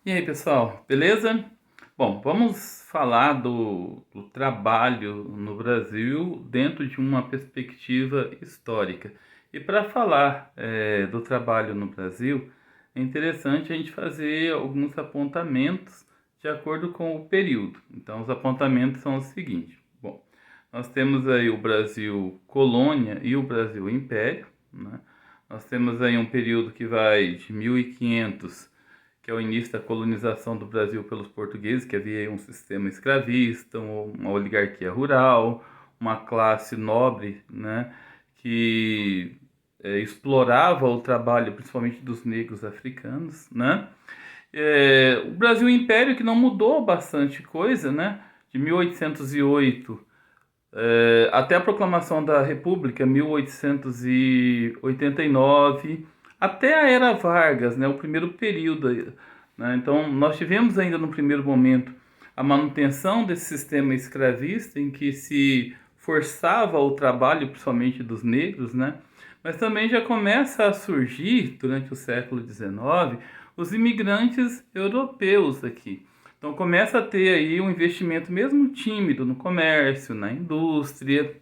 E aí, pessoal, beleza? Bom, vamos falar do trabalho no Brasil dentro de uma perspectiva histórica. E para falar do trabalho no Brasil, é interessante a gente fazer alguns apontamentos de acordo com o período. Então, os apontamentos são os seguintes. Bom, nós temos aí o Brasil colônia e o Brasil império, né? Nós temos aí um período que vai de 1500, que é o início da colonização do Brasil pelos portugueses, que havia um sistema escravista, uma oligarquia rural, uma classe nobre, né, que explorava o trabalho, principalmente dos negros africanos, né? O Brasil Império, que não mudou bastante coisa, né? De 1808 até a proclamação da República, 1889, até a Era Vargas, né, o primeiro período. Né? Então, nós tivemos ainda no primeiro momento a manutenção desse sistema escravista em que se forçava o trabalho, principalmente dos negros, né? Mas também já começa a surgir, durante o século XIX, os imigrantes europeus aqui. Então começa a ter aí um investimento mesmo tímido no comércio, na indústria.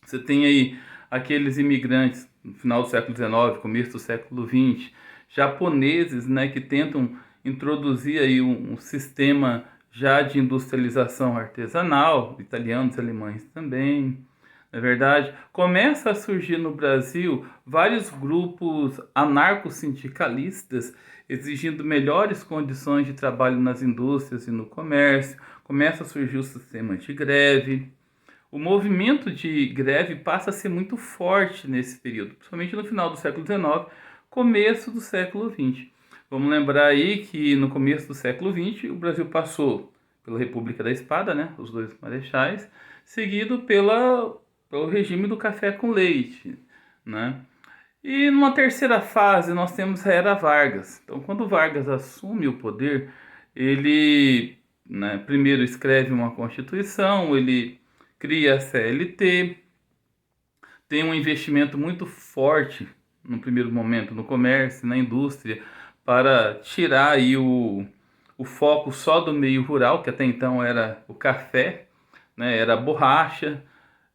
Você tem aí aqueles imigrantes no final do século XIX, começo do século XX, japoneses, né, que tentam introduzir aí um sistema já de industrialização artesanal, italianos e alemães também. Na verdade, começa a surgir no Brasil vários grupos anarco-sindicalistas exigindo melhores condições de trabalho nas indústrias e no comércio. Começa a surgir o sistema de greve. O movimento de greve passa a ser muito forte nesse período, principalmente no final do século XIX, começo do século XX. Vamos lembrar aí que no começo do século XX o Brasil passou pela República da Espada, né, os dois marechais, seguido pelo regime do café com leite, né? E numa terceira fase nós temos a Era Vargas. Então, quando Vargas assume o poder, ele, né, primeiro escreve uma Constituição, ele cria a CLT, tem um investimento muito forte no primeiro momento no comércio, na indústria, para tirar aí o foco só do meio rural, que até então era o café, né, era a borracha.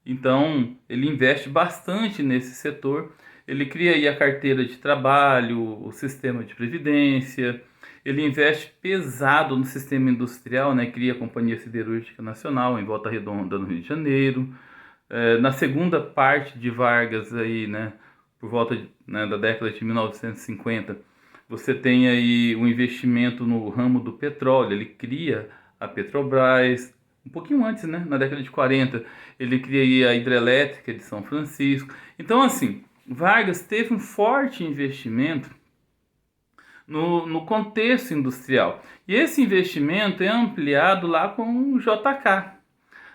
Então, ele investe bastante nesse setor. Ele cria aí a carteira de trabalho, o sistema de previdência. Ele investe pesado no sistema industrial, né? Cria a Companhia Siderúrgica Nacional em Volta Redonda, no Rio de Janeiro. Na segunda parte de Vargas, aí, né, por volta né, da década de 1950, você tem aí o investimento no ramo do petróleo. Ele cria a Petrobras. Um pouquinho antes, né, na década de 40, ele cria aí a hidrelétrica de São Francisco. Então, assim, Vargas teve um forte investimento no contexto industrial. E esse investimento é ampliado lá com o JK,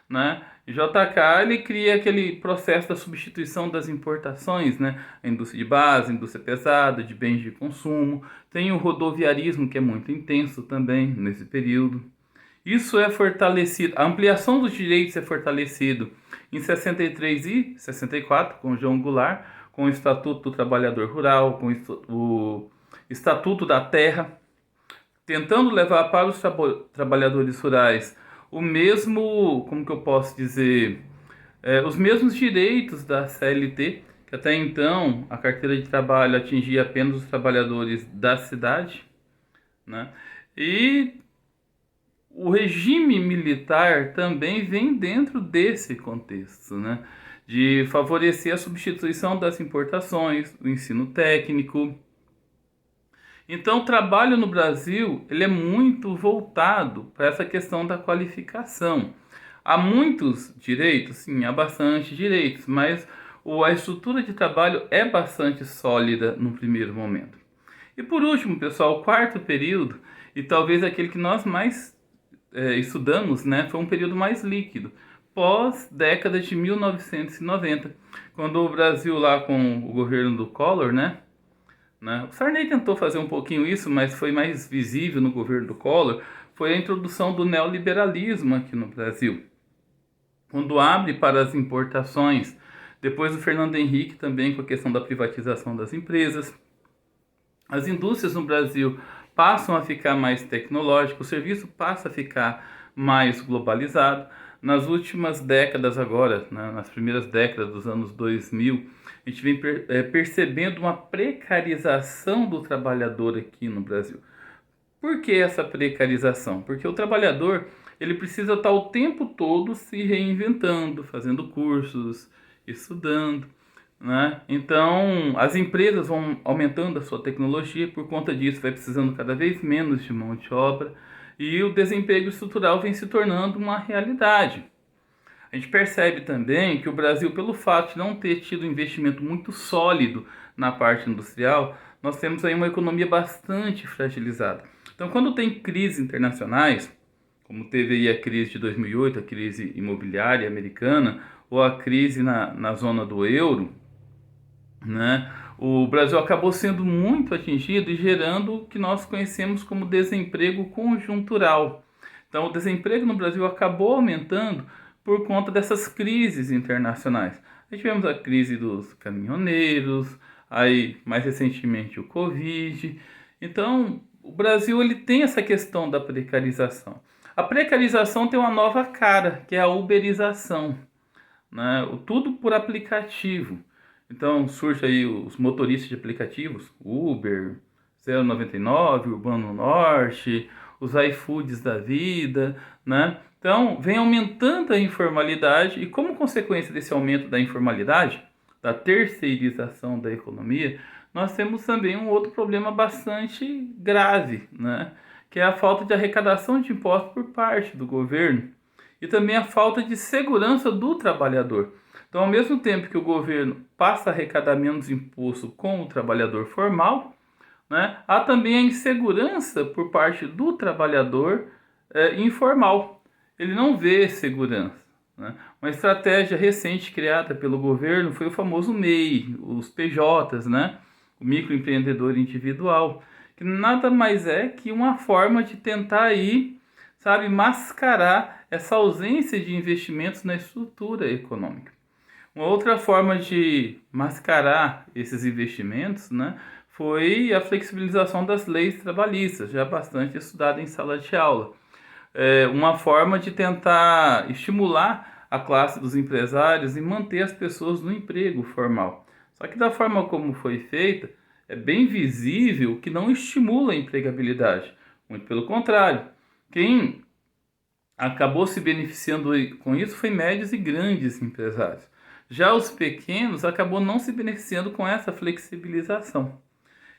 né? JK, ele cria aquele processo da substituição das importações, né? A indústria de base, a indústria pesada, de bens de consumo. Tem o rodoviarismo, que é muito intenso também nesse período. Isso é fortalecido, a ampliação dos direitos é fortalecido em 63 e 64, com João Goulart, com o Estatuto do Trabalhador Rural, com o Estatuto da Terra, tentando levar para os trabalhadores rurais o mesmo, como que eu posso dizer, os mesmos direitos da CLT, que até então a carteira de trabalho atingia apenas os trabalhadores da cidade, né? E o regime militar também vem dentro desse contexto, né? De favorecer a substituição das importações, o ensino técnico. Então, o trabalho no Brasil ele é muito voltado para essa questão da qualificação. Há muitos direitos, sim, há bastante direitos, mas a estrutura de trabalho é bastante sólida no primeiro momento. E por último, pessoal, o quarto período, e talvez aquele que nós mais estudamos, né, foi um período mais líquido, pós década de 1990, quando o Brasil lá com o governo do Collor, né, o Sarney tentou fazer um pouquinho isso, mas foi mais visível no governo do Collor, foi a introdução do neoliberalismo aqui no Brasil, quando abre para as importações. Depois o Fernando Henrique também com a questão da privatização das empresas. As indústrias no Brasil passam a ficar mais tecnológicos, o serviço passa a ficar mais globalizado. Nas últimas décadas agora, né, nas primeiras décadas dos anos 2000, a gente vem percebendo uma precarização do trabalhador aqui no Brasil. Por que essa precarização? Porque o trabalhador ele precisa estar o tempo todo se reinventando, fazendo cursos, estudando, né? Então, as empresas vão aumentando a sua tecnologia, por conta disso vai precisando cada vez menos de mão de obra e o desemprego estrutural vem se tornando uma realidade. A gente percebe também que o Brasil, pelo fato de não ter tido um investimento muito sólido na parte industrial, nós temos aí uma economia bastante fragilizada. Então, quando tem crises internacionais, como teve aí a crise de 2008, a crise imobiliária americana, ou a crise na zona do euro, né, o Brasil acabou sendo muito atingido e gerando o que nós conhecemos como desemprego conjuntural. Então, o desemprego no Brasil acabou aumentando por conta dessas crises internacionais. Nós tivemos a crise dos caminhoneiros, aí mais recentemente o Covid. Então, o Brasil ele tem essa questão da precarização. A precarização tem uma nova cara, que é a uberização, né? Tudo por aplicativo. Então surge aí os motoristas de aplicativos, Uber, 099, Urbano Norte, os iFoods da vida, né? Então vem aumentando a informalidade e como consequência desse aumento da informalidade, da terceirização da economia, nós temos também um outro problema bastante grave, né? Que é a falta de arrecadação de impostos por parte do governo e também a falta de segurança do trabalhador. Então, ao mesmo tempo que o governo passa a arrecadar menos imposto com o trabalhador formal, né, há também a insegurança por parte do trabalhador informal. Ele não vê segurança, né? Uma estratégia recente criada pelo governo foi o famoso MEI, os PJs, né? O microempreendedor individual, que nada mais é que uma forma de tentar aí, sabe, mascarar essa ausência de investimentos na estrutura econômica. Uma outra forma de mascarar esses investimentos, né, foi a flexibilização das leis trabalhistas, já bastante estudada em sala de aula. Uma forma de tentar estimular a classe dos empresários e manter as pessoas no emprego formal. Só que da forma como foi feita, é bem visível que não estimula a empregabilidade. Muito pelo contrário. Quem acabou se beneficiando com isso foi médios e grandes empresários. Já os pequenos acabou não se beneficiando com essa flexibilização.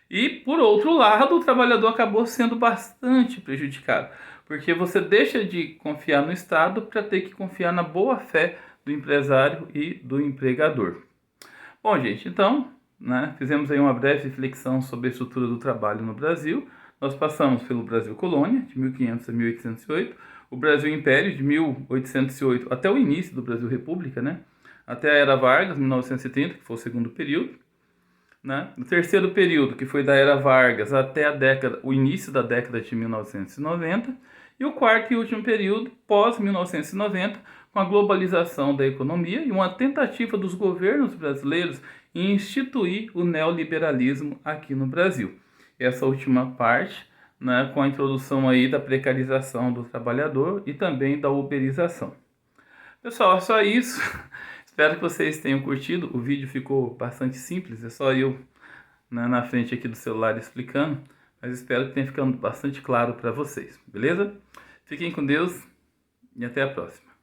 E, por outro lado, o trabalhador acabou sendo bastante prejudicado, porque você deixa de confiar no Estado para ter que confiar na boa-fé do empresário e do empregador. Bom, gente, então, né, fizemos aí uma breve reflexão sobre a estrutura do trabalho no Brasil. Nós passamos pelo Brasil Colônia, de 1500 a 1808, o Brasil Império, de 1808 até o início do Brasil República, né, até a Era Vargas, 1930, que foi o segundo período. Né? No terceiro período, que foi da Era Vargas até o início da década de 1990, e o quarto e último período, pós-1990, com a globalização da economia e uma tentativa dos governos brasileiros em instituir o neoliberalismo aqui no Brasil. Essa última parte, né, com a introdução aí da precarização do trabalhador e também da uberização. Pessoal, é só isso. Espero que vocês tenham curtido. O vídeo ficou bastante simples, é só eu, né, na frente aqui do celular explicando, mas espero que tenha ficado bastante claro para vocês, beleza? Fiquem com Deus e até a próxima.